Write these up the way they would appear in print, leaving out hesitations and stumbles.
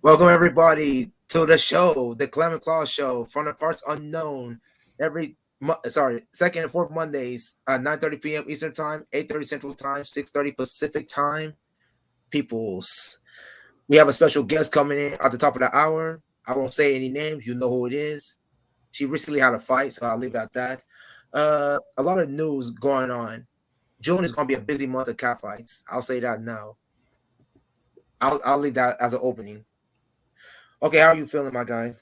Welcome everybody to the show, the Clem and Claw show, from the parts unknown. Second and fourth Mondays, 9:30 p.m. Eastern Time, 8:30 Central Time, 6:30 Pacific Time. Peoples, we have a special guest coming in at the top of the hour. I won't say any names. You know who it is. She recently had a fight, so I'll leave it at that. A lot of news going on. June is going to be a busy month of cat fights. I'll say that now. I'll leave that as an opening. Okay, how are you feeling, my guy?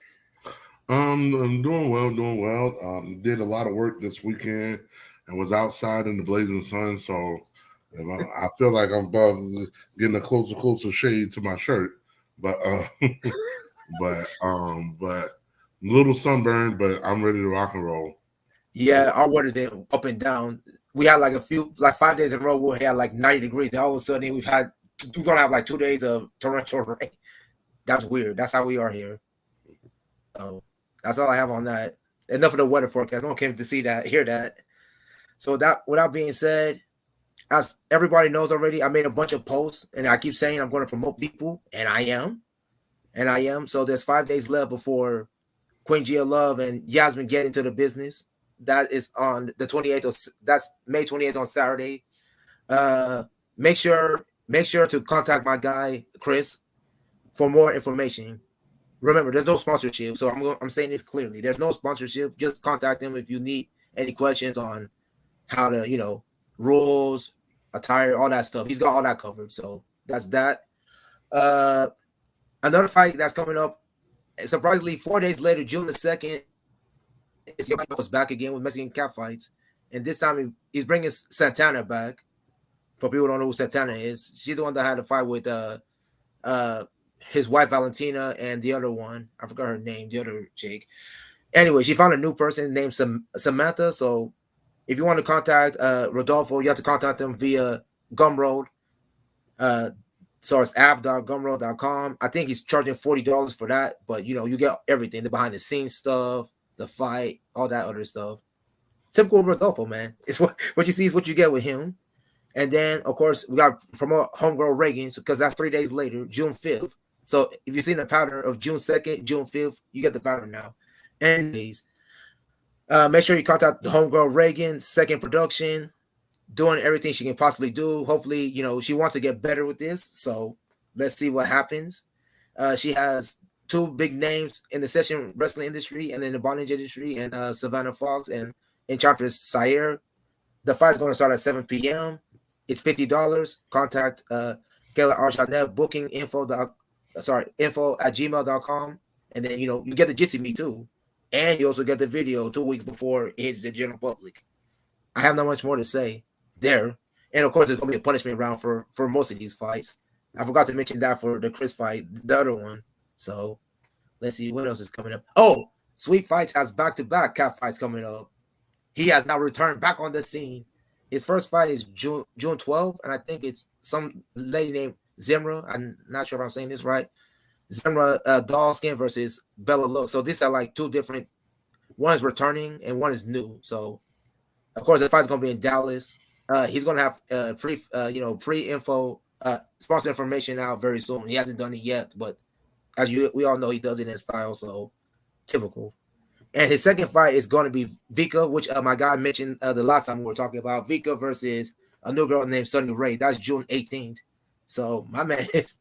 I'm doing well, doing well. Did a lot of work this weekend and was outside in the blazing sun, so I feel like I'm about getting a closer shade to my shirt. But but a little sunburned, but I'm ready to rock and roll. Yeah, our weather been up and down. We had like 5 days in a row where we had like 90 degrees. Then all of a sudden we're gonna have like 2 days of torrential rain. That's weird. That's how we are here. So that's all I have on that. Enough of the weather forecast. No one came to see that, hear that. So that without being said, as everybody knows already, I made a bunch of posts and I keep saying I'm going to promote people, and I am. And I am. So there's 5 days left before Queen Gia Love and Yasmin get into the business. That is on the 28th of that's May 28th on Saturday. Uh make sure to contact my guy Chris for more information. Remember, there's no sponsorship, so I'm saying this clearly. There's no sponsorship. Just contact him if you need any questions on how to, rules, attire, all that stuff. He's got all that covered. So that's that. Uh Another fight that's coming up, surprisingly, 4 days later, June the 2nd, is was back again with Mexican cat fights. And this time he's bringing Santana back. For people who don't know who Santana is, she's the one that had a fight with uh his wife Valentina and the other one. I forgot her name, the other chick. Anyway, she found a new person named Samantha. So if you want to contact Rodolfo, you have to contact them via Gumroad. Uh, so it's app.gumroad.com. I think he's charging $40 for that, but you get everything, the behind the scenes stuff, the fight, all that other stuff. Typical Rodolfo, man. It's what you see is what you get with him. And then, of course, we got to promote Homegirl Reagan because that's 3 days later, June 5th. So if you've seen the pattern of June 2nd, June 5th, you get the pattern now. Anyways, make sure you contact the Homegirl Reagan, second production, doing everything she can possibly do. Hopefully, she wants to get better with this. So let's see what happens. She has two big names in the session wrestling industry and in the bondage industry, and Savannah Fox and Enchantress Sayer. The fight is going to start at 7 p.m. It's $50. Contact Kayla Archanet, info@gmail.com. And then, you get the Jitsi Me too. And you also get the video 2 weeks before it hits the general public. I have not much more to say there. And of course, there's going to be a punishment round for most of these fights. I forgot to mention that for the Chris fight, the other one. So let's see what else is coming up. Oh, Sweet Fights has back-to-back cat fights coming up. He has now returned back on the scene. His first fight is June 12th, and I think it's some lady named Zimra. I'm not sure if I'm saying this right. Zimra Dawskin versus Bella Look. So these are like two different. One is returning and one is new. So of course the fight's gonna be in Dallas. He's gonna have pre-info, sponsor information out very soon. He hasn't done it yet, but we all know he does it in style. So typical. And his second fight is going to be Vika, which my guy mentioned the last time we were talking about. Vika versus a new girl named Sunny Ray. That's June 18th. So my man is.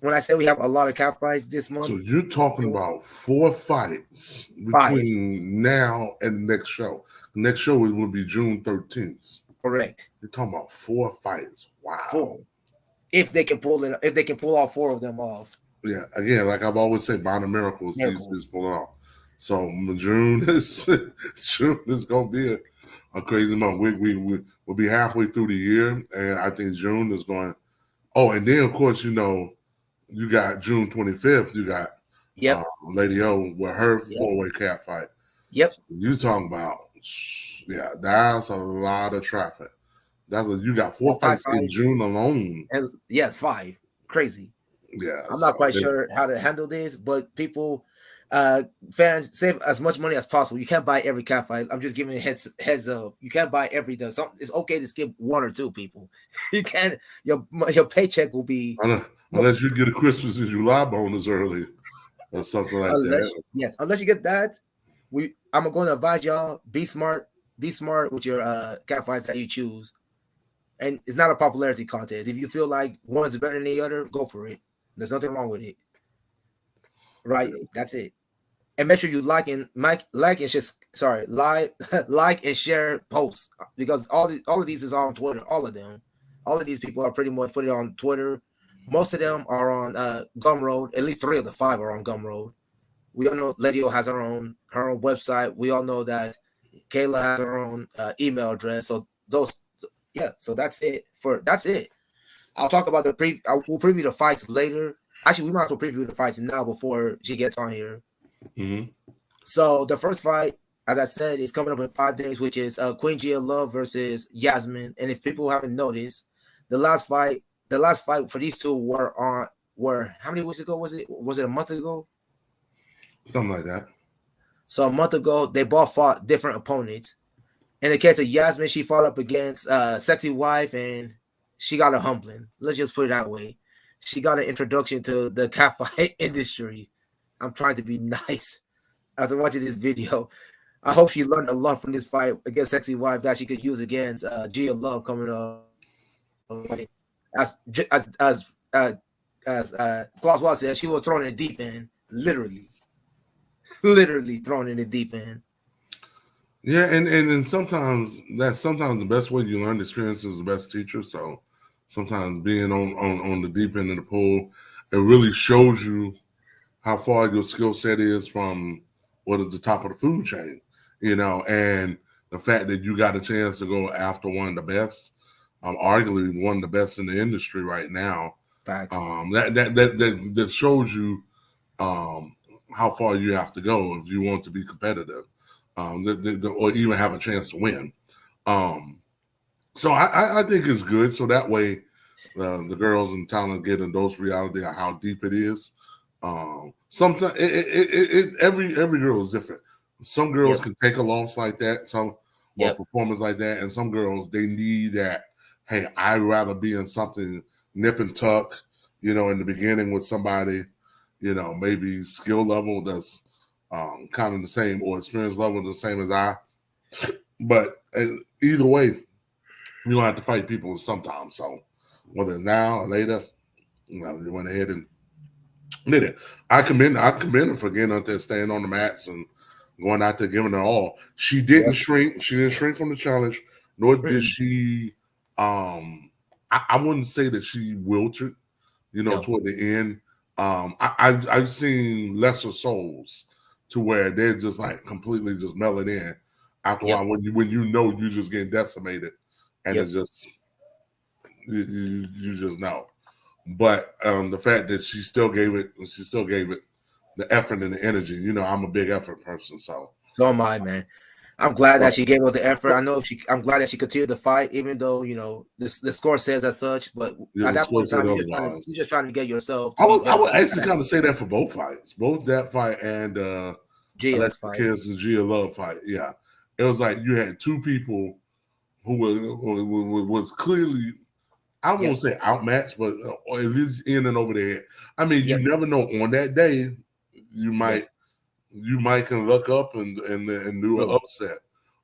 When I say we have a lot of cat fights this month, So you're talking about 4 fights five. between now and the next show. The next show will be June 13th. Correct. You're talking about 4 fights. Wow. Four. If they can pull all four of them off. Yeah, again, like I've always said, Bond of Miracles is pulling off. So June is gonna be a crazy month. We'll be halfway through the year, and I think June is going. Oh, and then of course you got June 25th. You got Lady O with her 4-way cat fight. Yep. So you talking about that's a lot of traffic. You got 4 fights in June alone. And yes, 5. Crazy. Yeah, I'm not quite sure how to handle this, but people, fans, save as much money as possible. You can't buy every cat fight. I'm just giving you heads up. You can't buy every. It's okay to skip one or two people. You can't. Your paycheck will be. unless you get a Christmas and July bonus early or something like that. Unless you get that, I'm going to advise y'all, be smart with your cat fights that you choose. And it's not a popularity contest. If you feel like one is better than the other, go for it. There's nothing wrong with it. Right? That's it. And make sure you like and like and share posts, because all of these is on Twitter. All of them, all of these people are pretty much put it on Twitter. Most of them are on Gumroad. At least 3 of the 5 are on Gumroad. We all know Lady O has her own website. We all know that Kayla has her own email address. So so that's it. I'll talk about we'll preview the fights later. Actually, we might as well preview the fights now before she gets on here. Mm-hmm. So the first fight, as I said, is coming up in 5 days, which is Queen Gia Love versus Yasmin. And if people haven't noticed, the last fight for these two were how many weeks ago was it? Was it a month ago? Something like that. So a month ago, they both fought different opponents. In the case of Yasmin, she fought up against Sexy Wife, and she got a humbling. Let's just put it that way. She got an introduction to the cat fight industry. I'm trying to be nice after watching this video. I hope she learned a lot from this fight against Sexy Wife that she could use against Gia Love coming up. As Klaus Watt said, she was thrown in the deep end, literally thrown in the deep end. Yeah, and sometimes the best way you learn the experience is the best teacher. So sometimes being on the deep end of the pool, it really shows you how far your skill set is from what is the top of the food chain, and the fact that you got a chance to go after one of the best, arguably one of the best in the industry right now. Facts. That shows you how far you have to go if you want to be competitive, or even have a chance to win. So I think it's good. So that way, the girls in talent get a dose reality of how deep it is. Sometimes every girl is different. Some girls can take a loss like that, or performance like that, and some girls they need that. Hey, I'd rather be in something nip and tuck, in the beginning with somebody, maybe skill level that's kind of the same or experience level the same as I. But either way, you don't have to fight people sometimes. So whether it's now or later, they went ahead and did it. I commend her for getting out there, staying on the mats and going out there, giving her all. She didn't shrink. She didn't shrink from the challenge, nor did she. I wouldn't say that she wilted, toward the end. I've seen lesser souls to where they're just like completely just melted in after a while when you're just getting decimated, and it's just you just know. But the fact that she still gave it the effort and the energy. I'm a big effort person, so am I, man. I'm glad that she gave her the effort. I'm glad that she continued to fight, even though the score says as such. But at that point, you're just trying to get yourself. I would actually kind of say that for both fights, both that fight and Gia's fight, Kids and Gia Love fight. Yeah, it was like you had two people who was clearly, I won't say outmatched, but at least in and over their head. I mean, you never know. On that day, you might can look up and do an upset.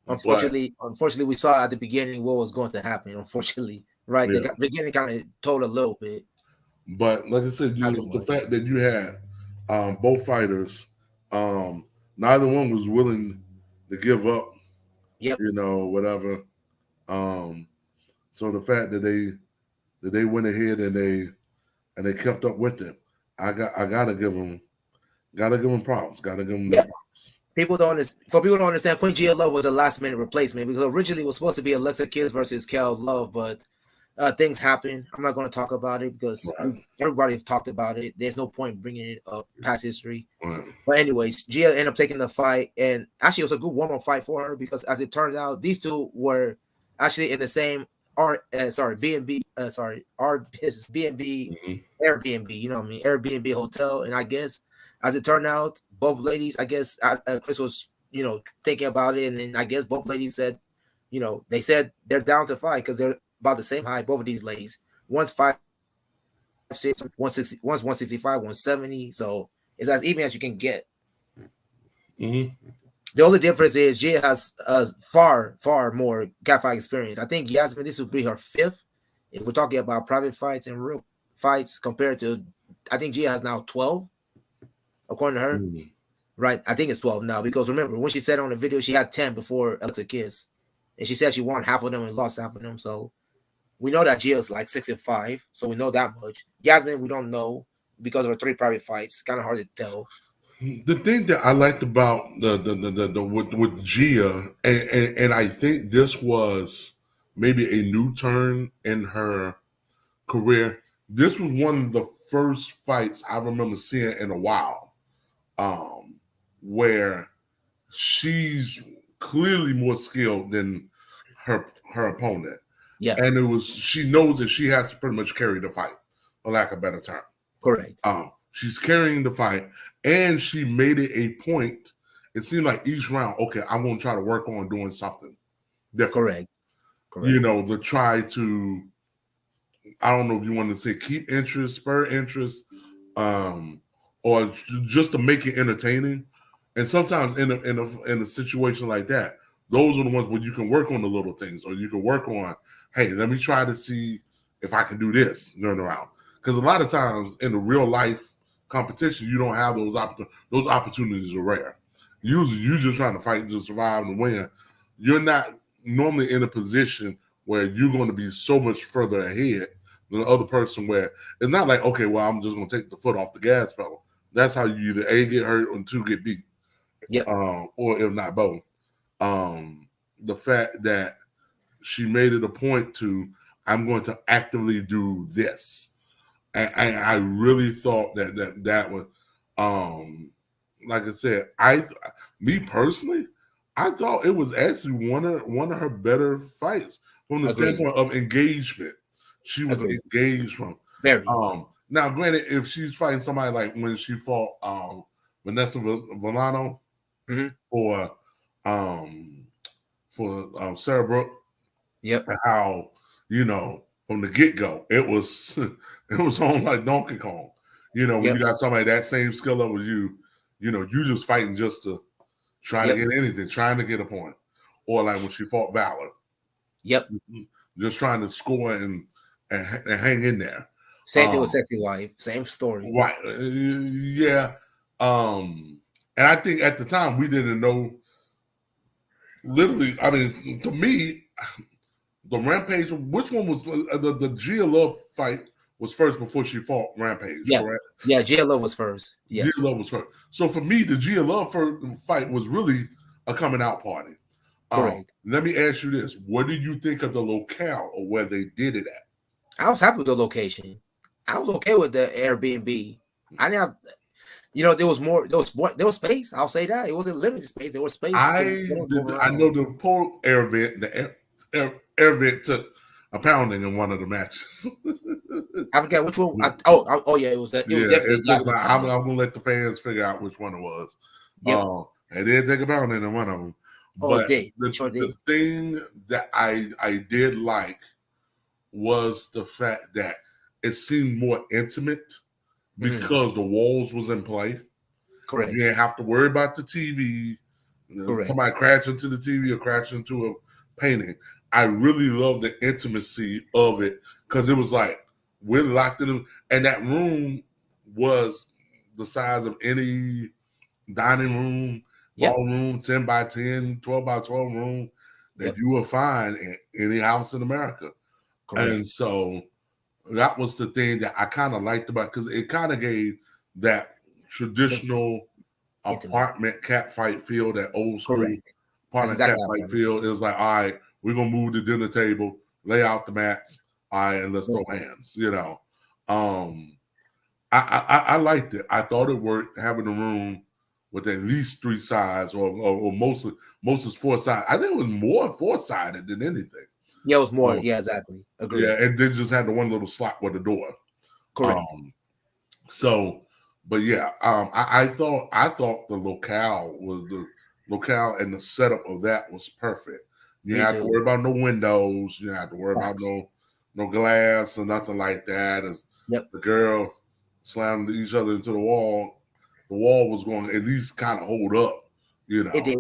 Unfortunately, we saw at the beginning what was going to happen. Unfortunately, right? The beginning kind of told a little bit. But like I said, the fact that you had both fighters, neither one was willing to give up. Whatever. So the fact that they went ahead and they kept up with it, I gotta give them props. Gotta give them props. People don't understand, Queen Gia Love was a last minute replacement because originally it was supposed to be Alexa Kids versus Kel Love, but things happen. I'm not going to talk about it because everybody has talked about it. There's no point bringing it up past history. Right. But anyways, Gia ended up taking the fight, and actually it was a good warm-up fight for her because as it turns out, these two were actually in the same B&B, Airbnb, you know what I mean, Airbnb hotel, and I guess as it turned out, both ladies, I guess Chris was, thinking about it, and then I guess both ladies said, they said they're down to fight because they're about the same height. Both of these ladies, one's 5'9", 160, one's 165, 170. So it's as even as you can get. Mm-hmm. The only difference is Gia has far more catfight experience. I think Yasmin, this would be her fifth. If we're talking about private fights and real fights compared to, I think Gia has now 12, according to her. Mm-hmm. Right, I think it's 12 now because remember when she said on the video she had 10 before Alexa Kiss, and she said she won half of them and lost half of them. So we know that Gia's like 6-5, so we know that much. Yasmin, we don't know because of her 3 private fights. Kind of hard to tell. The thing that I liked about the with Gia, and I think this was maybe a new turn in her career. This was one of the first fights I remember seeing in a while, where she's clearly more skilled than her opponent. Yeah, And she knows that she has to pretty much carry the fight, for lack of a better term. correct. She's carrying the fight, and she made it a point. It seemed like each round, okay, I'm going to try to work on doing something different. Correct. You know, to try to, I don't know if you want to say keep interest, spur interest, or just to make it entertaining. And sometimes in a situation like that, those are the ones where you can work on the little things, or you can work on, hey, let me try to see if I can do this during the round. Because a lot of times in the real life competition, you don't have those opportunities. Those opportunities are rare. Usually, you're just trying to fight to survive and win. You're not normally in a position where you're going to be so much further ahead than the other person. Where it's not like, okay, well, I'm just going to take the foot off the gas pedal. That's how you either A, get hurt, or 2, get beat. Yep. Or if not both. The fact that she made it a point to, I'm going to actively do this. And I really thought that was, like I said, me personally, I thought it was actually one of her better fights from the standpoint of engagement. She was engaged from. Very. Now, granted, if she's fighting somebody like when she fought Vanessa Villano, mm-hmm. or Sarah Brooke, yep, how, you know, from the get go, it was on like Donkey Kong. You know, when you got somebody that same skill level as you, you know, you just fighting just to try to get anything, trying to get a point, or like when she fought Valor. Yep. Just trying to score and hang in there. Same thing with Sexy Wife. Same story. Right. Yeah. And I think at the time we didn't know. Literally, I mean, to me, the Rampage. Which one was the Gia Love fight was first before she fought Rampage? Correct? Yeah, Gia Love was first. Yes. Gia Love was first. So for me, the Gia Love fight was really a coming out party. Correct. Let me ask you this: what did you think of the locale or where they did it at? I was happy with the location. I was okay with the Airbnb. I didn't have, you know, there was space. I'll say that it wasn't limited space. There was space. I know the poor air vent. The air vent took a pounding in one of the matches. I forgot which one. Oh yeah, it was that. It took about, I'm gonna let the fans figure out which one it was. It did take a pounding in one of them. But the thing that I did like was the fact that it seemed more intimate because the walls was in play. Correct. You didn't have to worry about the TV. Somebody crash into the TV or crash into a painting. I really love the intimacy of it because it was like we're locked in, and that room was the size of any dining room, ballroom, 10 by 10, 12 by 12 room that you will find in any house in America. Correct. And so that was the thing that I kind of liked about, because it kind of gave that traditional apartment catfight feel, that old school apartment catfight feel. It was like, all right, we're gonna move the dinner table, lay out the mats, all right, and let's throw hands. You know, I liked it. I thought it worked, having a room with at least 3 sides, or mostly is 4 sides. I think it was more 4-sided than anything. Yeah, it was more. Yeah, exactly. Agreed. Yeah, and then just had the one little slot with the door. Correct. But yeah, I thought the locale and the setup of that was perfect. You didn't have to worry about no windows. You didn't have to worry about no glass or nothing like that. And Yep. the girl slammed each other into the wall. The wall was going to at least kind of hold up, you It know. did.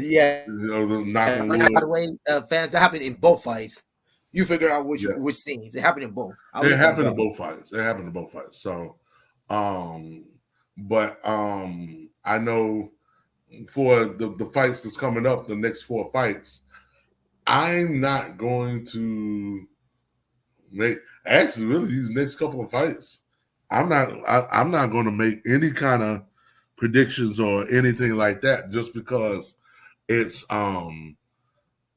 Yeah. Knock on By the wood. way, fans, that happened in both fights. You figure out Yeah. which scenes. It happened in both. I'll It leave that happened there. in both fights. It happened in both fights. So, but I know for the fights that's coming up, the next 4 fights, I'm not going to make actually really these next couple of fights. I'm not going to make any kind of predictions or anything like that just because it's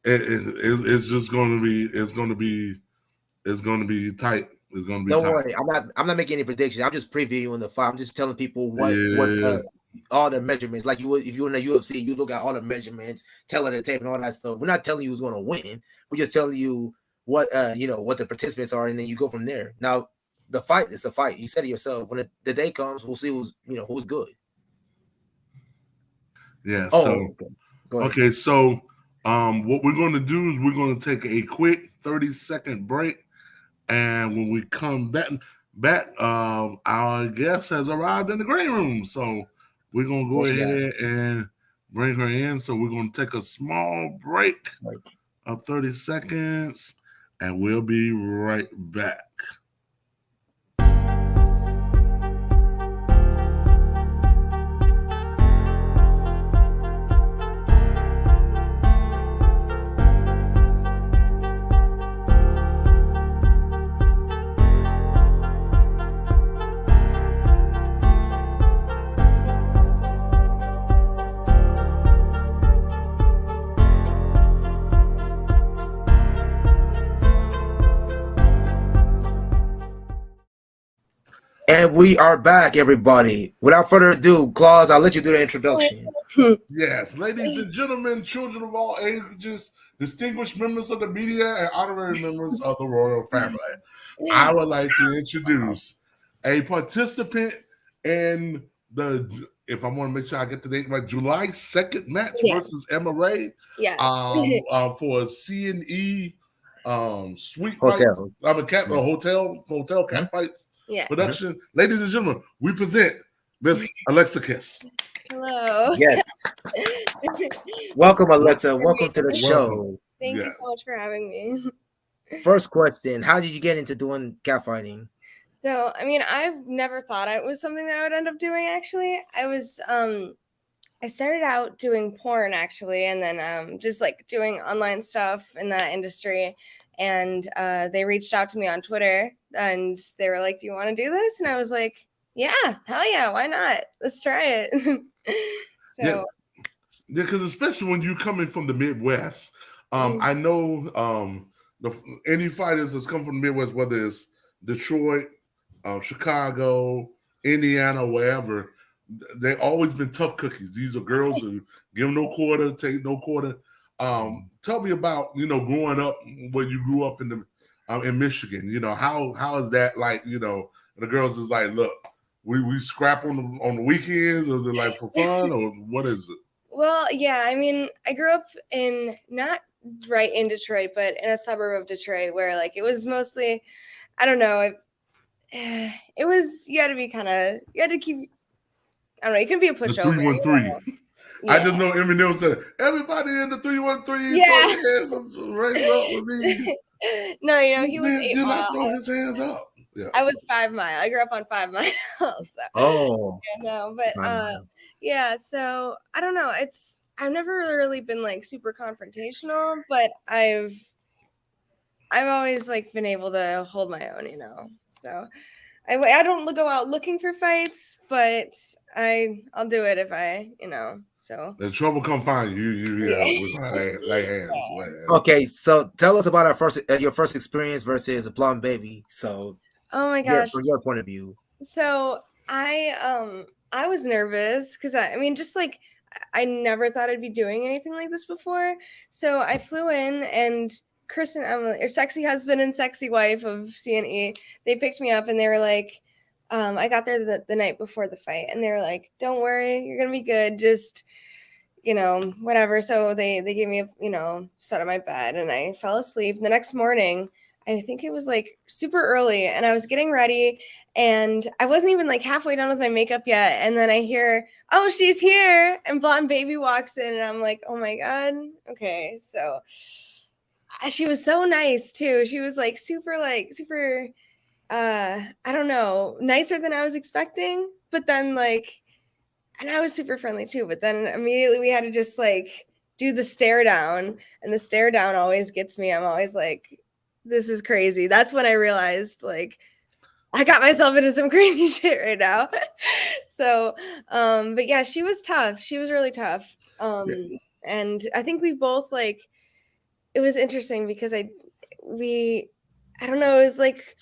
it's just going to be it's going to be tight. It's going to be Don't tight. worry. I'm not making any predictions. I'm just previewing the fight. I'm just telling people what Yeah. all the measurements. Like you would if you're in the UFC, you look at all the measurements, telling the tape and all that stuff. We're not telling you who's going to win. We're just telling you what what the participants are, and then you go from there. Now the fight is a fight. You said it yourself. When the day comes, we'll see who's good. Yeah. Oh, So okay. Go ahead. okay. So what we're going to do is we're going to take a quick 30-second break, and when we come back, our guest has arrived in the green room. So we're going to go What you got? ahead and bring her in. So we're going to take a small break of 30 seconds, and we'll be right back. And we are back, everybody. Without further ado, Claus, I'll let you do the introduction. Yes, ladies and gentlemen, children of all ages, distinguished members of the media, and honorary members of the royal family, I would like to introduce a participant in the, if I want to make sure I get the date right, July 2nd match versus Emma Ray. Yes. For C&E Sweet Hotel. Fights. I'm a cat hotel cat fights production. Ladies and gentlemen, we present Miss Alexa Kiss. Hello. Yes. Welcome, Alexa. Welcome to the show. Thank you so much for having me. First question: how did you get into doing catfighting? So, I mean, I've never thought it was something that I would end up doing. Actually, I started out doing porn actually, and then just like doing online stuff in that industry. And they reached out to me on Twitter, and they were like, "Do you want to do this?" And I was like, "Yeah, hell yeah, why not? Let's try it." So, because especially when you're coming from the Midwest, I know any fighters that's come from the Midwest, whether it's Detroit, Chicago, Indiana, wherever, they've always been tough cookies. These are girls who give no quarter, take no quarter. Tell me about growing up when you grew up in Michigan. How is that like? The girls is like, look, we scrap on the weekends, or they're like for fun, or what is it? Well, yeah, I mean, I grew up in not right in Detroit, but in a suburb of Detroit where like it was mostly, I don't know, it was you had to keep. I don't know. You can be a pushover. 313. Yeah. I just know Eminem said, "Everybody in the 313, yeah. throw your hands up, raise up with me." No, he was 8 did Mile. not throw his hands up. Yeah. I was 5 Mile. I grew up on 5 Mile. So. But yeah. So I don't know. I've never really been like super confrontational, but I've always like been able to hold my own, So I don't go out looking for fights, but I'll do it if So the trouble come find you. We're gonna lay hands. Okay, so tell us about your first experience versus a Plum Baby. So, oh my gosh, from your point of view. So I was nervous because I mean, just like I never thought I'd be doing anything like this before. So I flew in, and Chris and Emily, or sexy husband and sexy wife of C&E, they picked me up, and they were like, I got there the night before the fight, and they were like, "Don't worry, you're gonna be good. Just, whatever." So they gave me a, set on my bed, and I fell asleep. The next morning, I think it was like super early, and I was getting ready, and I wasn't even like halfway done with my makeup yet. And then I hear, "Oh, she's here!" And Blonde Baby walks in, and I'm like, "Oh my God." Okay. So she was so nice too. She was like super, I don't know, nicer than I was expecting. But then and I was super friendly too. But then immediately we had to just like do the stare down, and the stare down always gets me. I'm always like, this is crazy. That's when I realized like I got myself into some crazy shit right now. So, but yeah, she was tough. She was really tough. And I think we both like, it was interesting because I don't know, it was like,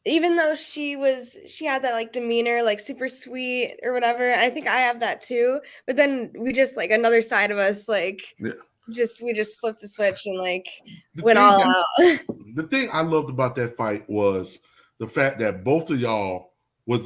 even though she had that like demeanor, like super sweet or whatever, I think I have that too. But then we just like another side of us, like we just flipped the switch and like went all out. The thing I loved about that fight was the fact that both of y'all was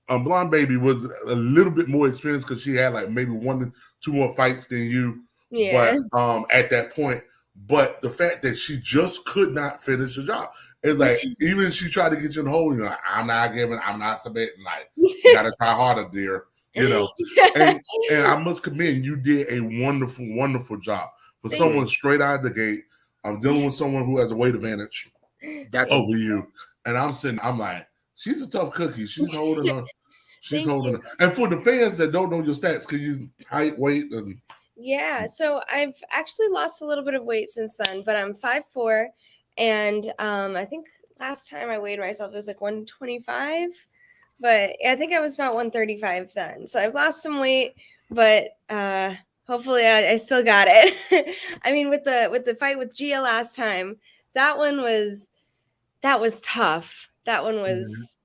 Blonde Baby was a little bit more experienced because she had like maybe 1 or 2 more fights than you. Yeah. But at that point, but the fact that she just could not finish the job. It's like even if she tried to get you in the hole, you're like, I'm not submitting. Like, you gotta try harder, dear. You know. And I must commend you did a wonderful, wonderful job. For someone straight out of the gate, I'm dealing with someone who has a weight advantage over you. And I'm like, she's a tough cookie. She's holding her. She's holding her. And for the fans that don't know your stats, can you height, weight, and yeah, so I've actually lost a little bit of weight since then, but I'm 5'4", and I think last time I weighed myself it was like 125, but I think I was about 135 then. So I've lost some weight, but hopefully I still got it. I mean, with the fight with Gia last time, that was tough. That one was.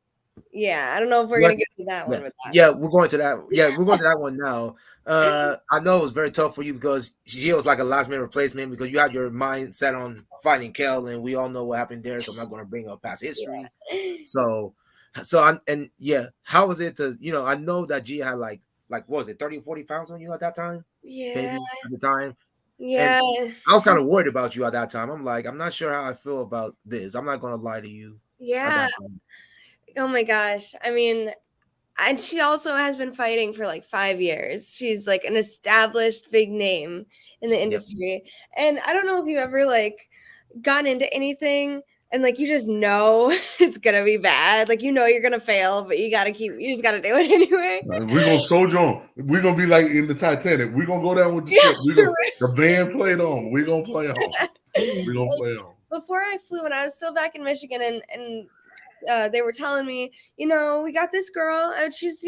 Yeah, I don't know if we're gonna get to that one with that. Yeah, we're going to that. Yeah, we're going to that one now. I know it was very tough for you because she was like a last minute replacement because you had your mind set on fighting Kel, and we all know what happened there. So I'm not going to bring up past history. Yeah. So how was it to I know that Gia had like what was it 30 or 40 pounds on you at that time? Yeah, maybe at the time. Yeah, and I was kind of worried about you at that time. I'm like, I'm not sure how I feel about this. I'm not going to lie to you. Yeah. Oh my gosh. I mean, and she also has been fighting for like 5 years. She's like an established big name in the industry. Yep. And I don't know if you've ever like gotten into anything and like you just know it's gonna be bad. Like you're gonna fail, but you just gotta do it anyway. We're gonna soldier on. We're gonna be like in the Titanic. We're gonna go down with the ship. The band played on. We're gonna play on. We're gonna play on. Before I flew, when I was still back in Michigan and they were telling me, we got this girl and she's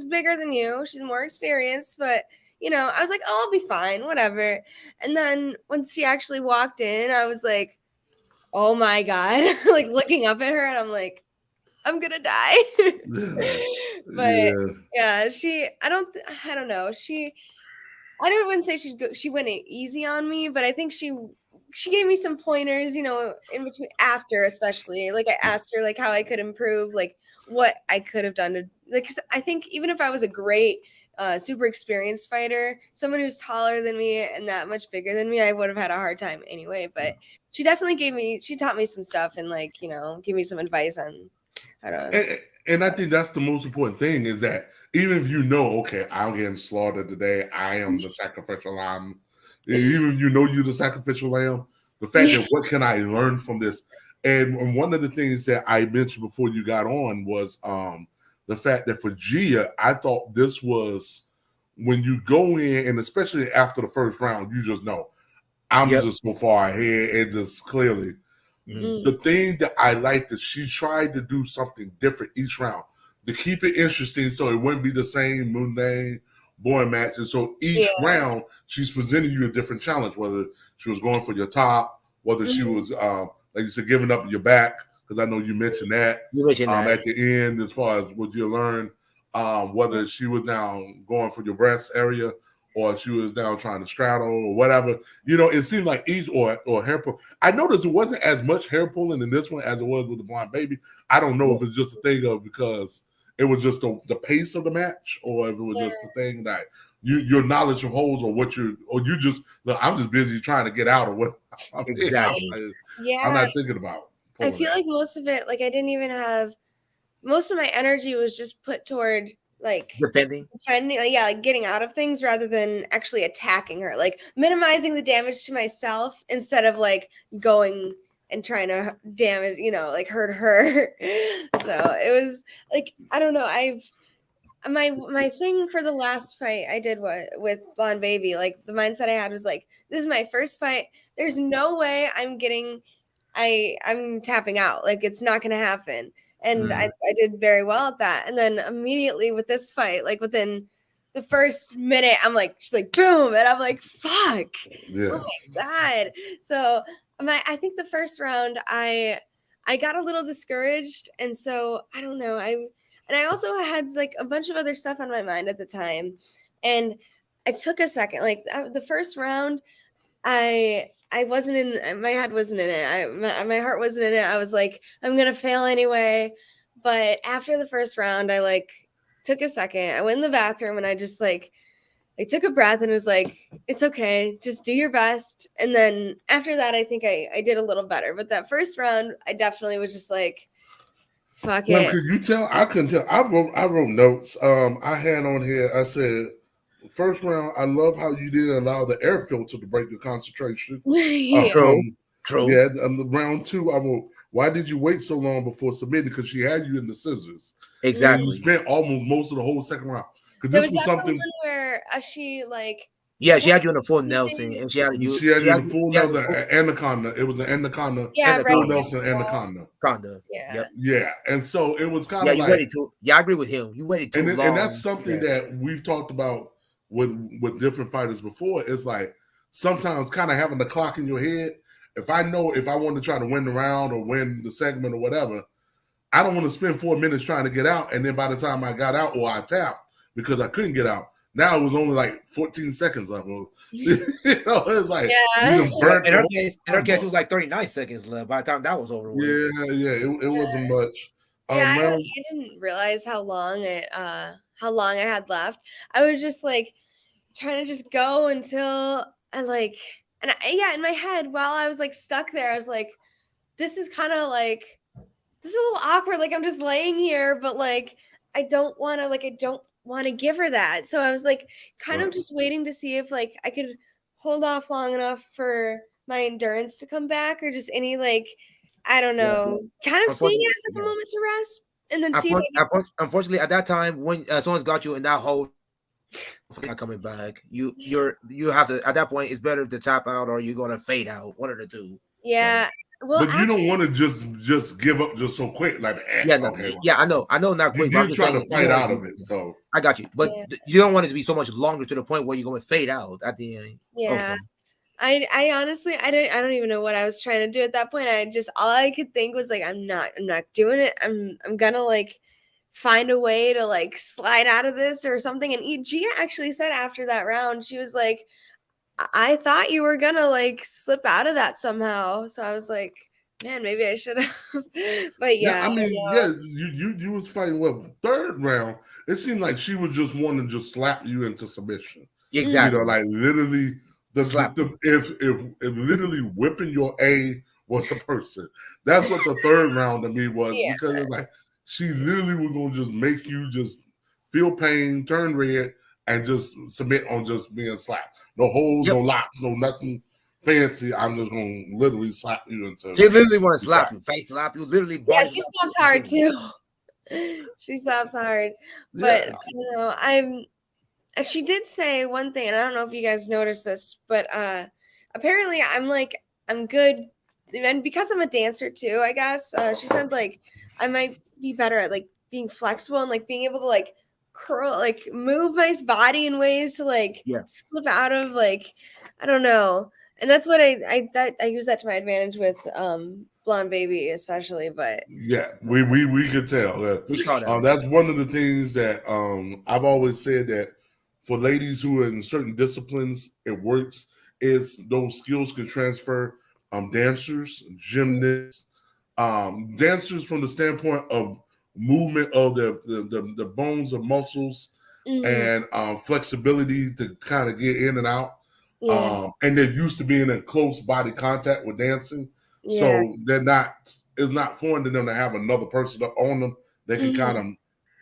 bigger than you. She's more experienced, but I was like, oh, I'll be fine, whatever. And then once she actually walked in, I was like, oh my God, like looking up at her and I'm like, I'm going to die. But yeah, I don't know. I wouldn't say she went easy on me, but I think she gave me some pointers, in between after, especially like I asked her like how I could improve, like what I could have done to like, 'cause I think even if I was a great, super experienced fighter, someone who's taller than me and that much bigger than me, I would have had a hard time anyway. But she definitely taught me some stuff and like, gave me some advice on how to. And I think that's the most important thing is that even if okay, I'm getting slaughtered today, I am the sacrificial lamb. Even if you're the sacrificial lamb, the fact that what can I learn from this? And one of the things that I mentioned before you got on was the fact that for Gia, I thought this was when you go in, and especially after the first round, you just know I'm just so far ahead and just clearly. The thing that I liked is she tried to do something different each round to keep it interesting so it wouldn't be the same mundane, boring match. And so each round, she's presenting you a different challenge, whether she was going for your top, whether she was, like you said, giving up your back, because I know you mentioned that, at the end as far as what you learned, whether she was now going for your breast area, or she was down trying to straddle or whatever. It seemed like each or hair pull. I noticed it wasn't as much hair pulling in this one as it was with the Blonde Baby. I don't know if it's just a thing of because it was just the pace of the match, or if it was just the thing that your knowledge of holds, or you just look, I'm just busy trying to get out of what. Exactly. I'm not thinking about. I feel like most of it, like I didn't even have. Most of my energy was just put toward like defending, like getting out of things rather than actually attacking her, like minimizing the damage to myself instead of like going and trying to damage, like hurt her. So it was like, I don't know. My thing for the last fight I did with Blonde Baby, like the mindset I had was like, this is my first fight. There's no way I'm tapping out. Like it's not going to happen. And I did very well at that. And then immediately with this fight, like within the first minute, I'm like, she's like, boom. And I'm like, fuck. Yeah. Oh my God. So I think the first round, I got a little discouraged. And so I don't know. And I also had like a bunch of other stuff on my mind at the time. And I took a second, like the first round, I wasn't in, my head wasn't in it. My heart wasn't in it. I was like, I'm going to fail anyway. But after the first round, I like took a second. I went in the bathroom and I just like, I took a breath and was like, it's okay. Just do your best. And then after that, I think I did a little better. But that first round, I definitely was just like, fuck it. Could you tell? I couldn't tell. I wrote notes. I had on here, I said, first round, I love how you didn't allow the air filter to break your concentration. True. Yeah, the round 2, I wrote, why did you wait so long before submitting? Because she had you in the scissors. Exactly. And you spent almost most of the whole second round. Because this was something where she like. Yeah, she had you in the full Nelson, and she had you in the full Nelson anaconda. It was an anaconda. Yeah, full Nelson anaconda. Yeah, and so it was kind of like. I agree with him. You waited too long, and that's something that we've talked about with different fighters before. It's like sometimes kind of having the clock in your head. If I know if I want to try to win the round or win the segment or whatever, I don't want to spend 4 minutes trying to get out, and then by the time I got out or I tapped because I couldn't get out. Now it was only like 14 seconds left. It's like burnt. In her case, it was like 39 seconds left by the time that was over with. It wasn't much. I didn't realize how long I had left. I was just like trying to just go until I like, and in my head while I was like stuck there, I was like, this is kind of like, this is a little awkward. Like I'm just laying here, but like I don't want to give her that. So I was like kind of just waiting to see if like I could hold off long enough for my endurance to come back, or just any like, I don't know, kind of seeing it as like a moment to rest, and then see. Unfortunately, at that time, when someone's got you in that hole, not coming back, you have to. At that point, it's better to tap out, or you're gonna fade out. One of the two. Yeah. So. Well, but you don't want to just give up just so quick, like I know, not quick. You're trying to fight out of it, so I got you. But you don't want it to be so much longer to the point where you're going to fade out at the end. Yeah, also. I honestly, I don't even know what I was trying to do at that point. I just all I could think was like, I'm not doing it. I'm gonna like find a way to like slide out of this or something. And Gia actually said after that round, she was like, I thought you were gonna like slip out of that somehow. So I was like, man, maybe I should have. But I mean, you was fighting well. Third round, it seemed like she was just wanting to just slap you into submission. Exactly. Like literally if literally whipping your A was a person. That's what the third round to me was, because it's like she literally was gonna just make you just feel pain, turn red, and just submit on just being slapped. No holds, no locks, no nothing fancy. I'm just gonna literally slap you into. She literally want to slap you, face slap you, literally. She slaps hard too. She slaps hard, but she did say one thing, and I don't know if you guys noticed this, but apparently I'm good, and because I'm a dancer too, I guess. She said like I might be better at like being flexible and like being able to like curl, like move my body in ways to like slip out of, like, I don't know. And that's what I use that to my advantage with Blonde Baby especially. But we could tell that. That's one of the things that I've always said, that for ladies who are in certain disciplines, it works, is those skills can transfer. Dancers, gymnasts, dancers from the standpoint of movement of the bones and muscles and flexibility to kind of get in and out. Yeah. And they're used to being in close body contact with dancing. Yeah. So it's not foreign to them to have another person up on them. They can kind of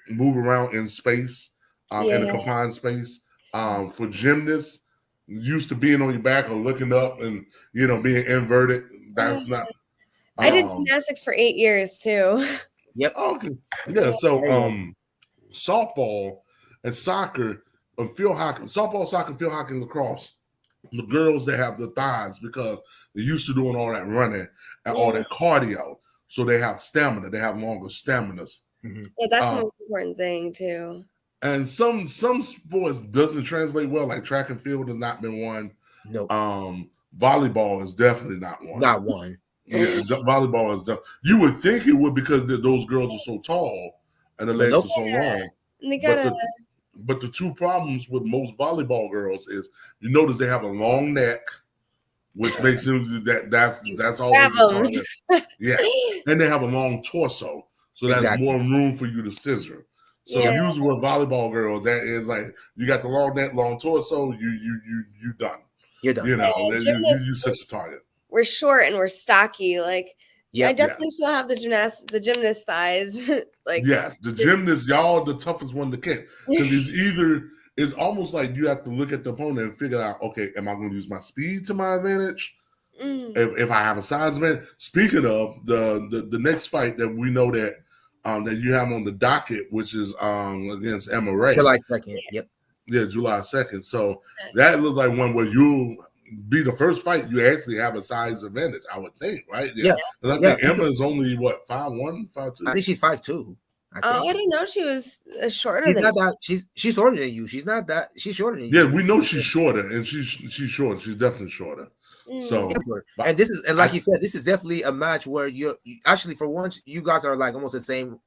move around in space, in a confined space. For gymnasts, used to being on your back or looking up and, being inverted. That's not. I did gymnastics for 8 years too. Yep. Okay. Yeah. So, softball and soccer and field hockey, softball, soccer, field hockey, and lacrosse, the girls that have the thighs because they're used to doing all that running and all that cardio. So they have stamina. They have longer staminas. Yeah, that's the most important thing too. And some sports doesn't translate well, like track and field has not been one. Nope. Volleyball is definitely not one. Not one. Yeah, volleyball is you would think it would because those girls are so tall and the legs are so long. And they gotta. But the two problems with most volleyball girls is you notice they have a long neck, which makes them that's always yeah, and they have a long torso, so that's more room for you to scissor. So usually with volleyball girls, that is like you got the long neck, long torso, you done. You're done. You set the target. We're short and we're stocky. Like I definitely still have the gymnast thighs. Like yes, the gymnast, y'all the toughest one to catch because it's almost like you have to look at the opponent and figure out, okay, am I going to use my speed to my advantage? If I have a size advantage. Speaking of the next fight that we know that you have on the docket, which is against Emma Ray, July 2nd. Yep. Yeah, July 2nd. So that looks like one where you'll be the first fight you actually have a size advantage, I would think, right? Yeah. I think Emma is only 5'1", 5'2". I think she's 5'2". I didn't know she was shorter she's than not that. She's shorter than you. She's not that. She's shorter than you. Yeah, we know she's shorter, and she's short. She's definitely shorter. So, and this is, and like you said, this is definitely a match where you actually, for once, you guys are like almost the same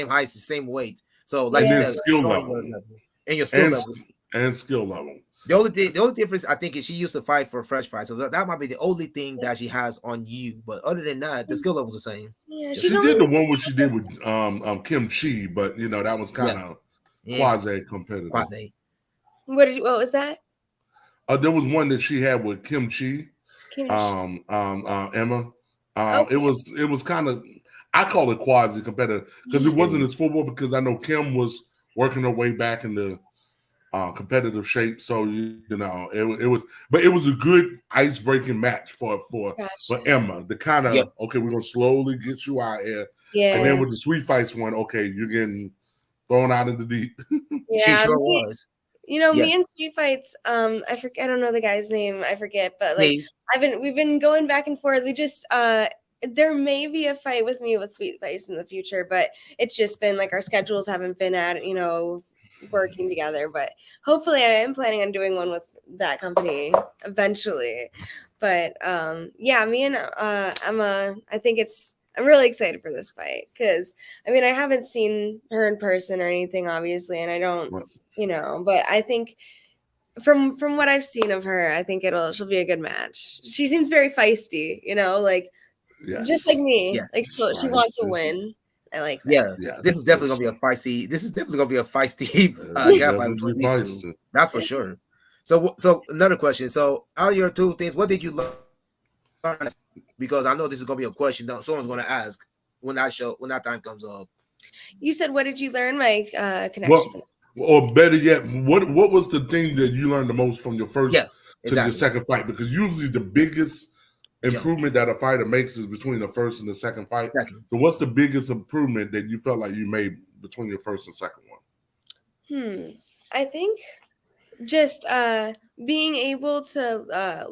height, the same weight. So, like you said, skill level, and your skill level, and skill level. The only difference I think is she used to fight for fresh fight, so that might be the only thing that she has on you. But other than that, the skill level is the same. Yeah, she did the one what she did with Kim Chi, but that was kind of quasi competitive. Quasi. What was that? There was one that she had with Kim Chi, Emma. It was kind of, I call it quasi competitive because it wasn't as football because I know Kim was working her way back in the competitive shape, so it was a good ice breaking match for Emma. The kind of okay, we're gonna slowly get you out here, and then with the sweet fights one, okay, you're getting thrown out in the deep. She sure was. Me and sweet fights. I forget. I don't know the guy's name. I forget, but like we've been going back and forth. We just there may be a fight with me with sweet fights in the future, but it's just been like our schedules haven't been at working together, but hopefully I am planning on doing one with that company eventually. But me and Emma, I'm really excited for this fight because I haven't seen her in person or anything, obviously, and I don't but I think from what I've seen of her, I think she'll be a good match. She seems very feisty, just like me. Yes. Like she wants to win. I like that. Yeah. This is definitely gonna be a feisty. Gap fight between these two. That's for sure. So another question. So out of your two things, what did you learn? Because I know this is gonna be a question that someone's gonna ask when that time comes up. You said, what did you learn? My connection. Or better yet, what was the thing that you learned the most from your first to your second fight? Because usually the biggest improvement that a fighter makes is between the first and the second fight. So what's the biggest improvement that you felt like you made between your first and second one? I think just being able to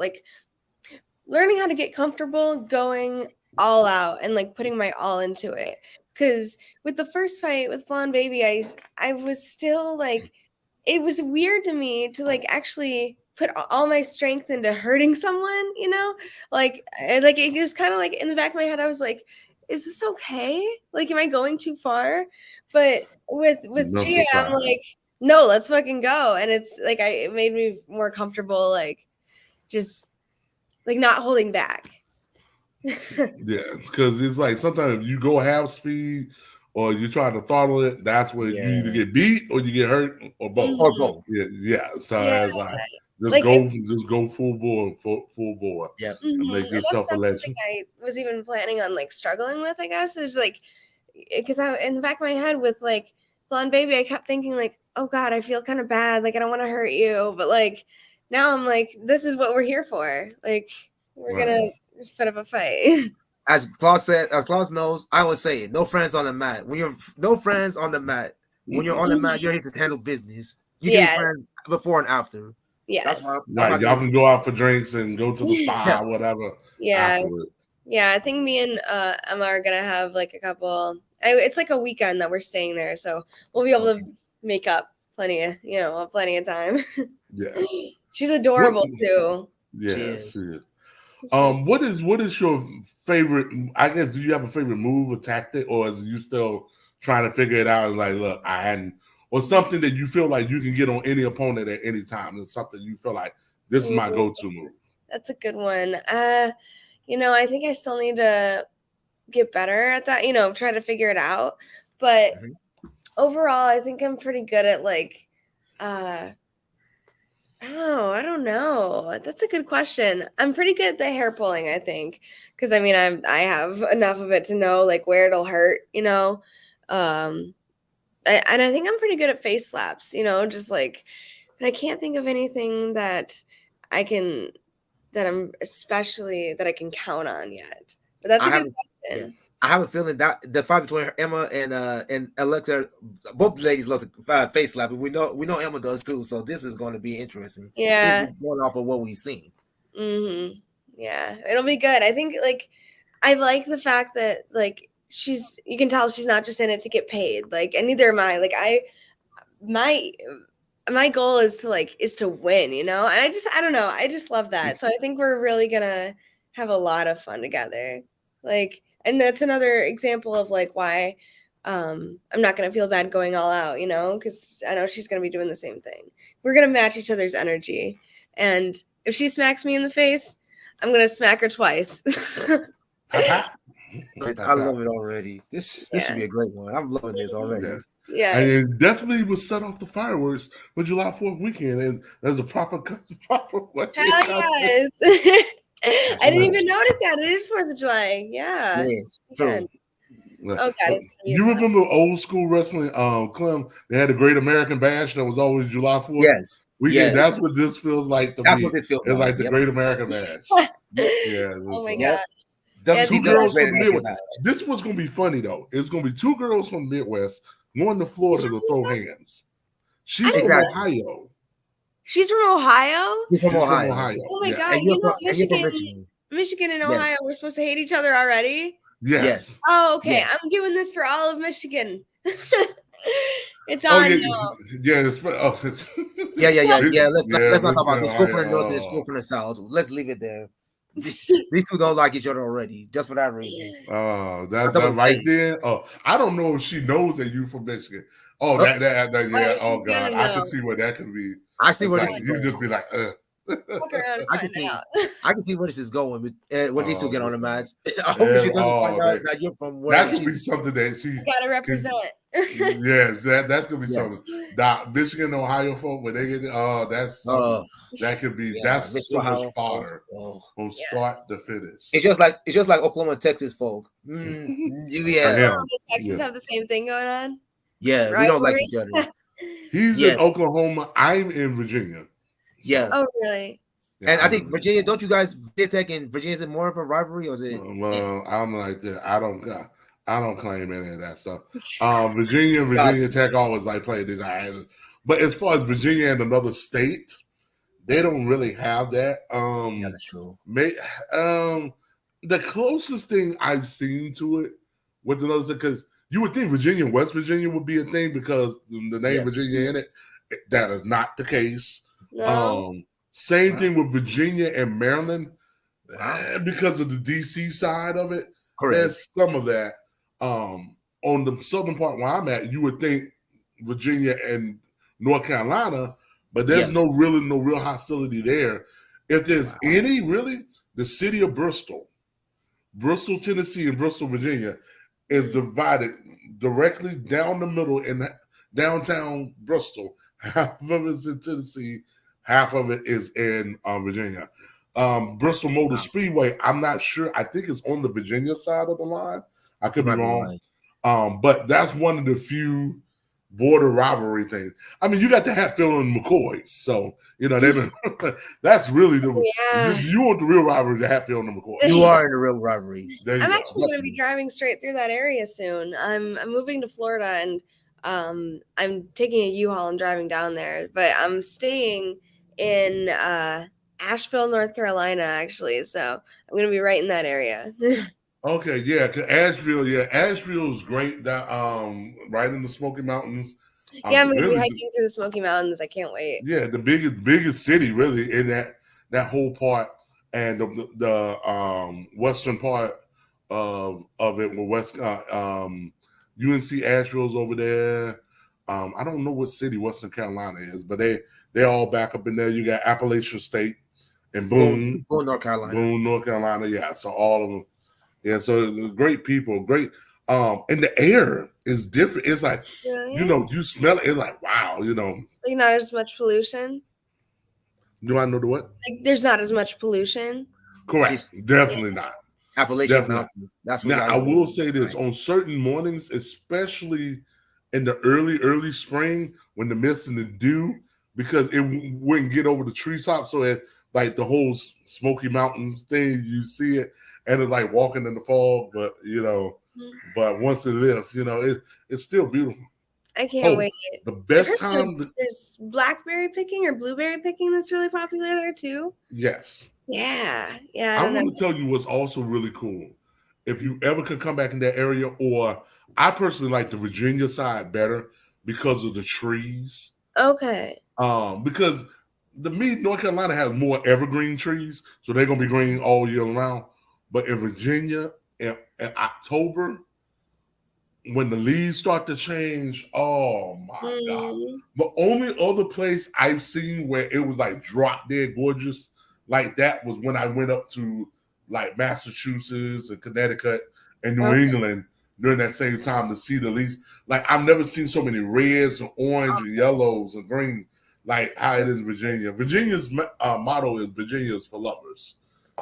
learning how to get comfortable going all out and like putting my all into it. Because with the first fight with Blonde Baby, I was still like, it was weird to me to like actually put all my strength into hurting someone, like it was kind of like in the back of my head, I was like, is this okay? Like, am I going too far? But with Gia, I'm like, no, let's fucking go. And it's like, it made me more comfortable, like just like not holding back. Yeah, because it's like sometimes you go half speed or you try to throttle it, that's where you either get beat or you get hurt or both. Or both. Yeah. So it's like just go full bore. Yep. And make yourself a legend. I was even planning on like struggling with, I guess, is like because I in the back of my head with like Blonde Baby, I kept thinking like, oh God, I feel kind of bad. Like I don't want to hurt you. But like now I'm like, this is what we're here for. Like we're gonna put up a fight. As Claus knows, I would say it. No friends on the mat. When you're no friends on the mat, when you're on the mat, you're here to handle business. You need friends before and after. Yeah, that's why. Y'all can go out for drinks and go to the spa, whatever. Yeah, afterwards. Yeah. I think me and Emma are gonna have like a couple. It's like a weekend that we're staying there, so we'll be able to make up plenty of time. Yeah, she's adorable too. Yeah, she is. What is your favorite? I guess, do you have a favorite move or tactic, or is you still trying to figure it out? Like, look, I hadn't, or something that you feel like you can get on any opponent at any time, and something you feel like this is my go-to move. That's a good one. I think I still need to get better at that. Try to figure it out. But overall, I think I'm pretty good at like. Oh, I don't know. That's a good question. I'm pretty good at the hair pulling, I think, because I have enough of it to know like where it'll hurt, and I think I'm pretty good at face slaps, just like, but I can't think of anything that I can that I can count on yet. But that's a good question. Yeah. I have a feeling that the fight between Emma and Alexa, both ladies love to face slap. We know Emma does too, so this is going to be interesting. Yeah, going off of what we've seen. Mm-hmm. Yeah, it'll be good. I think like I like the fact that like you can tell she's not just in it to get paid. Like, and neither am I. Like my goal is to win, and I don't know. I just love that. So I think we're really gonna have a lot of fun together. Like. And that's another example of like why I'm not going to feel bad going all out, because I know she's going to be doing the same thing. We're going to match each other's energy. And if she smacks me in the face, I'm going to smack her twice. I love it already. This should be a great one. I'm loving this already. Yeah. And it definitely was set off the fireworks for July 4th weekend. And there's a proper way. Hell yes. I didn't even notice that. It is 4th of July. Yeah. Yes, true. Oh God! You remember old school wrestling, Clem? They had a Great American Bash that was always July 4th. Yes. That's what this feels like to me. What this feels it's like the Great American Bash. Oh my God. Two girls from Midwest. This was going to be funny though. It's going to be two girls from Midwest going to Florida to throw hands. She's from Ohio. She's from Ohio? She's from Ohio. Oh my God. Michigan and Ohio, we're supposed to hate each other already? Yes. Oh, okay. Yes. I'm doing this for all of Michigan. It's on now. Yeah. Let's not talk about the school from the north and the school from the south. Let's leave it there. These two don't like each other already, just for that reason. That right there. Oh, I don't know if she knows that you from Michigan. Oh, yeah. Oh God, I can see what that could be. I see where this is going. You just be like, I can see where this is going when these two get on the match. I hope she doesn't find out that you're from where. That could be something that she gotta represent. Yes, that's gonna be something. That Michigan, Ohio folk, when they get that's something that could be. That's so much fodder from start to finish. It's just like Oklahoma and Texas folk. Texas have the same thing going on. Yeah, we don't like each other. He's in Oklahoma. I'm in Virginia. Yeah. Oh, really? And I think Virginia, don't you guys Tech and Virginia, is it more of a rivalry or is it? Well, I'm like that. I don't claim any of that stuff. Virginia Tech always like play this. But as far as Virginia and another state, they don't really have that. That's true. The closest thing I've seen to it with another state, because you would think Virginia and West Virginia would be a thing because the name Virginia in it. That is not the case. No. Same thing with Virginia and Maryland, because of the DC side of it. Correct. There's some of that. On the southern part where I'm at, you would think Virginia and North Carolina, but there's no real hostility there. If there's any, really, the city of Bristol, Tennessee, and Bristol, Virginia, is divided directly down the middle in downtown Bristol. Half of it is in Tennessee, half of it is in Virginia. Bristol Motor Speedway, I'm not sure. I think it's on the Virginia side of the line. I could be wrong. But that's one of the few border rivalry things. I mean, you got the Hatfield and McCoys, so they've been. That's really the you want the real rivalry, the Hatfield and McCoys. You are in the real rivalry. I'm actually going to be driving straight through that area soon. I'm moving to Florida, and I'm taking a U-Haul and driving down there. But I'm staying in Asheville, North Carolina, actually. So I'm going to be right in that area. Okay, yeah, Asheville is great. That right in the Smoky Mountains. Yeah, I'm gonna be hiking through the Smoky Mountains. I can't wait. Yeah, the biggest city really in that whole part, and the western part of it, with UNC Asheville's over there. I don't know what city Western Carolina is, but they all back up in there. You got Appalachian State and Boone, North Carolina. Boone, North Carolina. Yeah, so all of them. Yeah, so great people, great. And the air is different. It's like, you smell it. It's like, wow, Like not as much pollution. Do I know the what? Like there's not as much pollution. Correct. Definitely not. Appalachian Mountains. That's what now I will say this on certain mornings, especially in the early spring when the mist and the dew, because it wouldn't get over the treetops. So it like the whole Smoky Mountains thing, you see it. And it's like walking in the fog, but but once it lifts, it's still beautiful. I can't wait. The best time. There's blackberry picking or blueberry picking that's really popular there too. Yes. Yeah. I want to tell you what's also really cool. If you ever could come back in that area, or I personally like the Virginia side better because of the trees. Okay. Because North Carolina has more evergreen trees, so they're gonna be green all year round. But in Virginia, in October, when the leaves start to change, oh my God. The only other place I've seen where it was like drop dead gorgeous like that was when I went up to like Massachusetts and Connecticut and New England during that same time to see the leaves. Like I've never seen so many reds and orange and yellows and green like how it is in Virginia. Virginia's motto is Virginia's for lovers.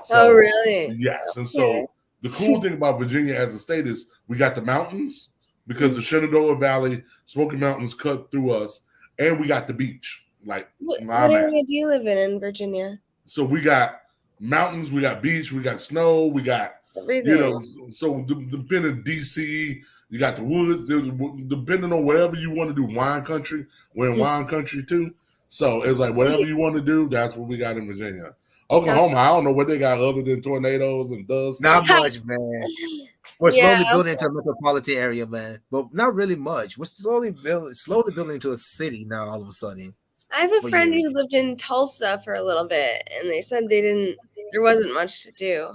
So, really? Yes. And so the cool thing about Virginia as a state is we got the mountains because the Shenandoah Valley, Smoky Mountains cut through us, and we got the beach. Like what area do you live in Virginia? So we got mountains, we got beach, we got snow, we got everything. So depending on DC, you got the woods. Depending on whatever you want to do, wine country, we're in wine country too. So it's like whatever you want to do, that's what we got in Virginia. Oklahoma, I don't know what they got other than tornadoes and dust. Not much, man. We're slowly building into a metropolitan area, man, but not really much. We're slowly building into a city now. All of a sudden, I have a friend who lived in Tulsa for a little bit, and they said there wasn't much to do.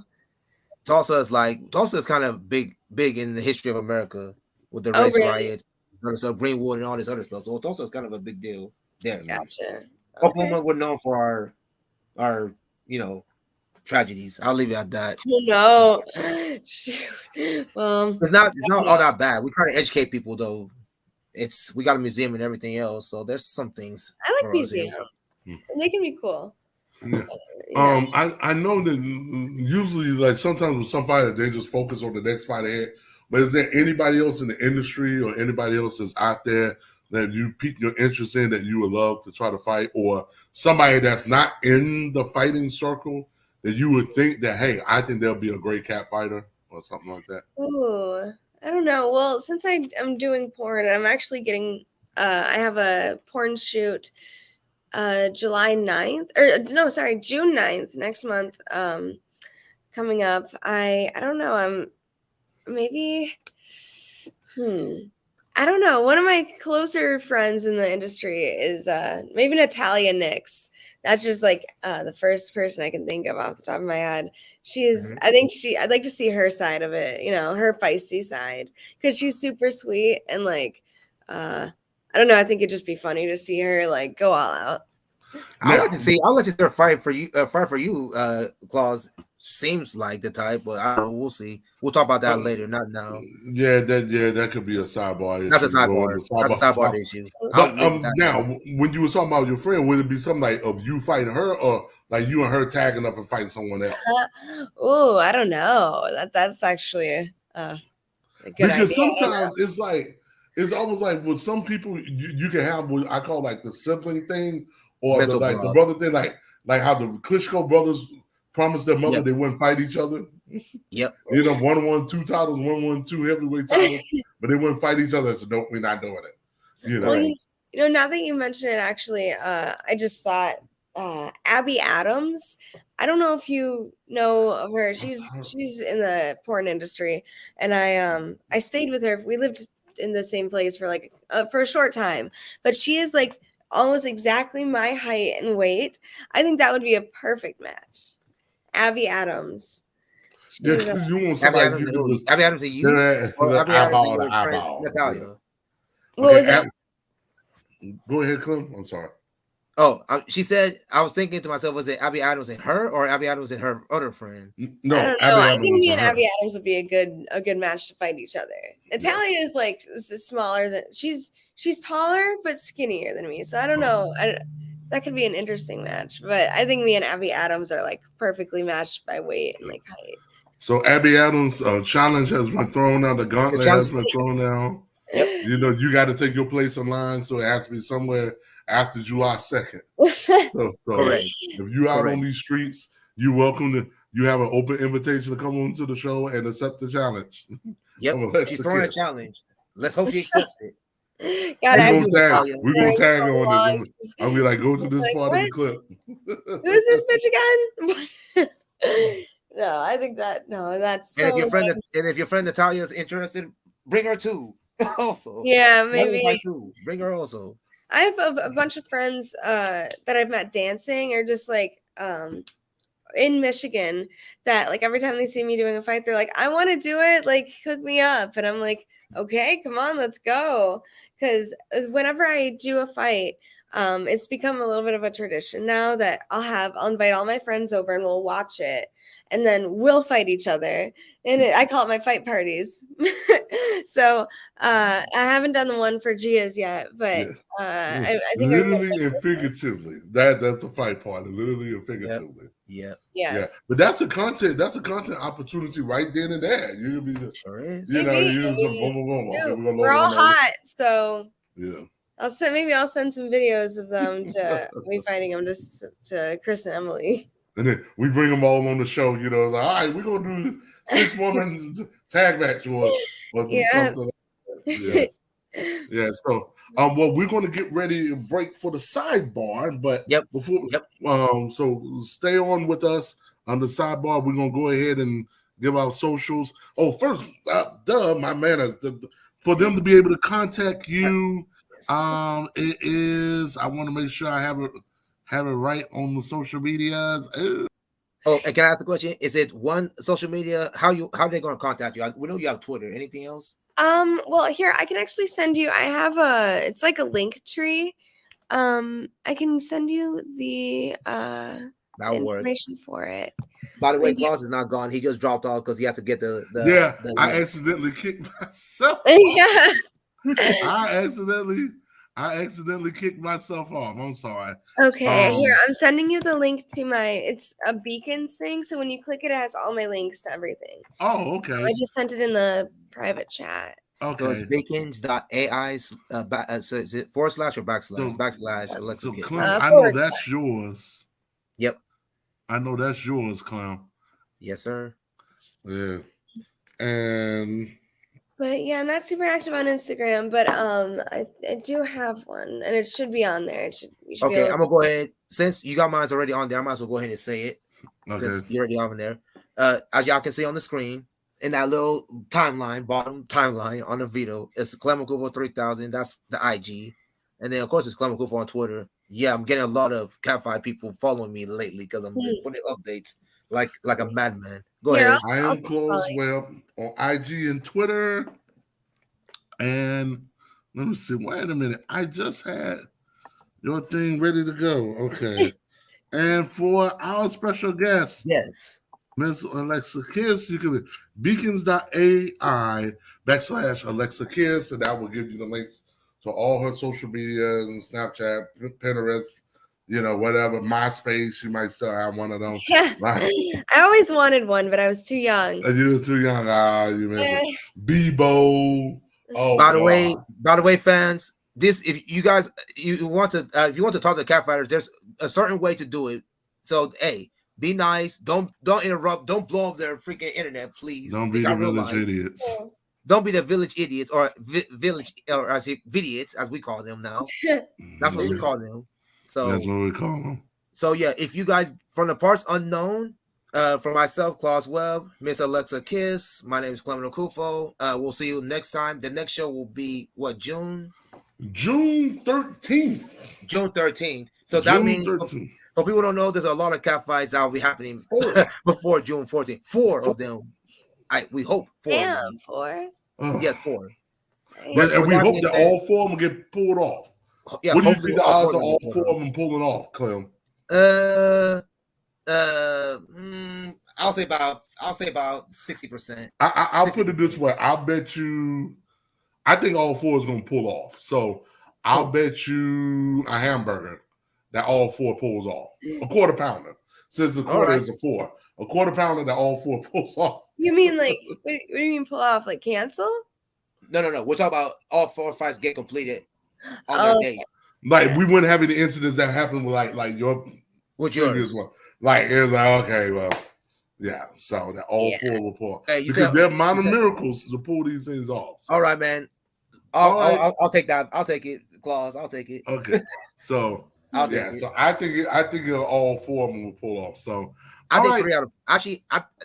Tulsa is kind of big in the history of America with the race riots, Greenwood, and all this other stuff. So Tulsa is kind of a big deal there. Gotcha. Oklahoma, we're known for our tragedies. I'll leave it at that. No, well, it's not all that bad. We try to educate people though. We got a museum and everything else, so there's some things. I like museums. They can be cool. Yeah. I know that usually, like sometimes with some fighter, they just focus on the next fight ahead. But is there anybody else in the industry or anybody else that's out there that you pique your interest in that you would love to try to fight, or somebody that's not in the fighting circle that you would think that, hey, I think they'll be a great cat fighter or something like that? Ooh, I don't know. Well, since I'm doing porn, I'm actually getting I have a porn shoot June 9th next month coming up. I don't know. I'm maybe I don't know. One of my closer friends in the industry is maybe Natalia Nix. That's just like the first person I can think of off the top of my head. She is, I'd like to see her side of it, her feisty side, because she's super sweet and like, I don't know. I think it'd just be funny to see her like go all out. I'd like to see her fight for you, Claus. seems like the type, but I don't know. We'll see. We'll talk about that later, not now. Yeah, that could be a sidebar issue. That's a sidebar. That's a sidebar issue. But now, when you were talking about your friend, would it be something like of you fighting her, or like you and her tagging up and fighting someone else? Oh, I don't know. That's actually a good because idea. Sometimes it's almost like with some people you can have what I call like the sibling thing or the brother thing, like how the Klitschko brothers promised their mother they wouldn't fight each other. Yep. 1-1-2 titles, 1-1-2 heavyweight titles, but they wouldn't fight each other. So nope, we're not doing it. Well, now that you mention it, actually, I just thought Abby Adams. I don't know if you know of her. She's in the porn industry, and I stayed with her. We lived in the same place for for a short time, but she is like almost exactly my height and weight. I think that would be a perfect match. Abby Adams. Yeah, because you want somebody Abby Adams to you? Or Abby Adams to your friend Natalia? What was that? Go ahead, Clem. I'm sorry. Oh, she said, I was thinking to myself, was it Abby Adams and her or Abby Adams and her other friend? No, I don't know. I think me and Abby Adams would be a good match to fight each other. Natalia is like smaller than she's taller but skinnier than me. So I don't know. That could be an interesting match. But I think me and Abby Adams are like perfectly matched by weight and like height. So Abby Adams' challenge has been thrown out. The gauntlet has been thrown out. Yep. You got to take your place in line, so it has to be somewhere after July 2nd. So if you're out on these streets, you're welcome to. You have an open invitation to come on to the show and accept the challenge. Yep, she's throwing a challenge. Let's hope she accepts it. We're gonna tag her on it. I'll be like, go to this part of the clip. Who's this bitch again? No, I think that's. And if your friend Natalia is interested, bring her too. Also, maybe bring her also. I have a bunch of friends that I've met dancing or just like in Michigan that like every time they see me doing a fight, they're like, I want to do it, like hook me up. And I'm like, okay, come on, let's go. Because whenever I do a fight, it's become a little bit of a tradition now that I'll invite all my friends over and we'll watch it. And then we'll fight each other. And I call it my fight parties. So I haven't done the one for Gia's yet, but I think literally and figuratively. That's a fight party, literally and figuratively. Yep. Yes. Yeah. But that's a content opportunity right then and there. You'll be sure is. Boom, boom, boom. Okay, we're all hot, so yeah. I'll send some videos of them to me fighting them to Chris and Emily. And then we bring them all on the show, like, all right, we're gonna do 6-woman tag match or something like that. Yeah. So we're gonna get ready to break for the sidebar, but so stay on with us on the sidebar. We're gonna go ahead and give out socials. Oh, first, my manners. For them to be able to contact you, it is. I want to make sure I have it right on the social medias. Oh, and can I ask a question? Is it one social media? How are they going to contact you? We know you have Twitter. Anything else? Well, here I can actually send you. I have it's like a link tree. I can send you the information for it. By the way, Claus is not gone. He just dropped off because he had to get the I accidentally kicked myself. Yeah. I accidentally kicked myself off. I'm sorry. Okay, here I'm sending you the link to it's a beacons thing. So when you click it, it has all my links to everything. Oh, okay. So I just sent it in the private chat. Okay. So it's beacons.ai. So is it / or backslash? So Clem, I know that's yours. Yep. I know that's yours, Clem. Yes, sir. Yeah. And. But yeah, I'm not super active on Instagram, but I do have one, and it should be on there. Okay, I'm gonna go ahead. Since you got mine already on there, I might as well go ahead and say it. Okay, you're already on there. As y'all can see on the screen, in that little bottom timeline on the video, it's Clem 3000. That's the IG, and then of course it's Clem on Twitter. Yeah, I'm getting a lot of Cat5 people following me lately because I'm putting updates like a madman. Go ahead. I am Close Web on IG and Twitter. And let me see. Wait a minute. I just had your thing ready to go. Okay. And for our special guest. Yes. Miss Alexa Kiss, you can beacons.ai/Alexa Kiss, and that will give you the links to all her social media and Snapchat, Pinterest, whatever, MySpace. You might still have one of them. Yeah. Right? I always wanted one, but I was too young. You were too young. You remember Bebo. Oh, by the way, fans, this if you want to talk to cat fighters, there's a certain way to do it. So hey, be nice. Don't interrupt. Don't blow up their freaking internet, please. Don't be the village idiots. Don't be the village idiots or village or as idiots as we call them now. That's what we call them. So that's what we call them. So yeah, if you guys from the parts unknown, for myself, Claus Webb, Miss Alexa Kiss, my name is Clem Okufo. We'll see you next time. The next show will be what, June 13th. June 13th. So that means for people don't know, there's a lot of cat fights that will be happening before June 14th. 4 of them. We hope 4. Damn, 4. Yes, 4. Yes, and we hope that all 4 of them get pulled off. Yeah, what do you think the odds of all 4 of them pulling off, Clem? I'll say about 60%. I'll 60%. Put it this way. I'll bet you. I think all 4 is going to pull off. So I'll bet you a hamburger that all 4 pulls off. A quarter pounder, since the quarter is a 4. A quarter pounder that all 4 pulls off. You mean like what do you mean pull off? Like cancel? No. We're talking about all 4 fights get completed on their date. Like we wouldn't have any incidents that happened with like your previous one. Like it was like, okay, well, yeah. So that all 4 will pull. Hey, because they're minor miracles to pull these things off. So. All right, man. I'll take that. I'll take it, Claus. I'll take it. Okay. So so I think all 4 of them will pull off. So I think 3 out of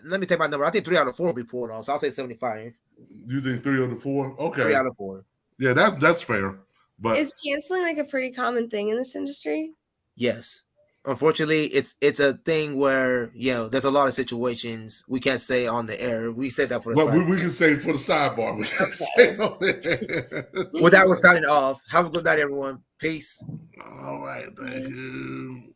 let me take my number. I think 3 out of 4 will be pulled off. So I'll say 75. You think 3 out of 4? Okay. 3 out of 4. Yeah, that's fair. But is canceling like a pretty common thing in this industry? Yes. Unfortunately, it's a thing where there's a lot of situations we can't say on the air. We said that for the sidebar. We can say for the sidebar. We can say on the air. With that, we're signing off. Have a good night, everyone. Peace. All right, thank you.